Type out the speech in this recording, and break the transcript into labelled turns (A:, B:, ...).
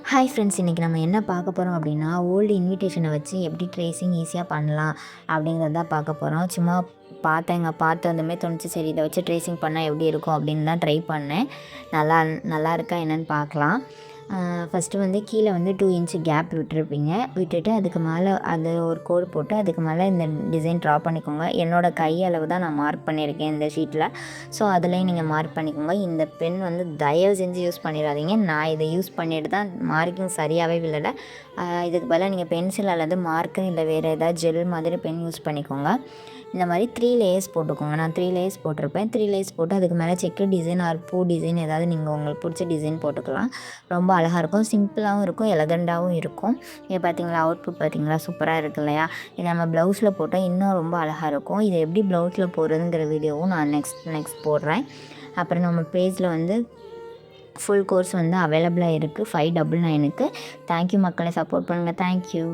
A: Hi friends, இன்றைக்கி நம்ம என்ன பார்க்க போகிறோம் அப்படின்னா, ஓல்டு இன்விடேஷனை வச்சு எப்படி ட்ரேசிங் ஈஸியாக பண்ணலாம் அப்படிங்கிறது தான் பார்க்க போகிறோம். சும்மா பார்த்து வந்தமே தோணுச்சு, சரி இதை வச்சு ட்ரேசிங் பண்ணால் எப்படி இருக்கும் அப்படின்னு தான் ட்ரை பண்ணேன். நல்லா இருக்கா என்னென்னு பார்க்கலாம். ஃபஸ்ட்டு வந்து கீழே வந்து 2 இன்ச்சு கேப் விட்டுட்டு அதுக்கு மேலே அது ஒரு கோடு போட்டு அதுக்கு மேலே இந்த டிசைன் ட்ரா பண்ணிக்கோங்க. என்னோடய கை அளவு தான் நான் மார்க் பண்ணியிருக்கேன் இந்த ஷீட்டில். ஸோ அதுலேயும் நீங்கள் மார்க் பண்ணிக்கோங்க. இந்த பென் வந்து தயவு செஞ்சு யூஸ் பண்ணிடாதீங்க. நான் இதை யூஸ் பண்ணிட்டு தான் மார்க்கிங் சரியாகவே விழலை. இதுக்கு பதிலாக நீங்கள் பென்சில் அல்லது மார்க்கர் இல்லை வேறு ஏதாவது ஜெல் மாதிரி பென் யூஸ் பண்ணிக்கோங்க. இந்த மாதிரி 3 லேயர்ஸ் போட்டுக்கோங்க. நான் 3 லேயர்ஸ் போட்டிருப்பேன். 3 லேயர்ஸ் போட்டு அதுக்கு மேலே செக்கு டிசைன் ஆர் பூ டிசைன் ஏதாவது நீங்கள் உங்களுக்கு பிடிச்ச டிசைன் போட்டுக்கலாம். ரொம்ப அழகாக இருக்கும், சிம்பிளாகவும் இருக்கும், எலகண்டாகவும் இருக்கும். இது பார்த்தீங்களா, அவுட்புட் பார்த்தீங்களா, சூப்பராக இருக்குது இல்லையா? இது நம்ம ப்ளவுஸில் போட்டால் இன்னும் ரொம்ப அழகாக இருக்கும். இது எப்படி ப்ளவுஸில் போடுறதுங்கிற வீடியோவும் நான் நெக்ஸ்ட் போடுறேன். அப்புறம் நம்ம பேஜில் வந்து ஃபுல் கோர்ஸ் வந்து அவைலபிளாக இருக்குது 599க்கு. தேங்க்யூ மக்களை, சப்போர்ட் பண்ணுங்கள். தேங்க்யூ.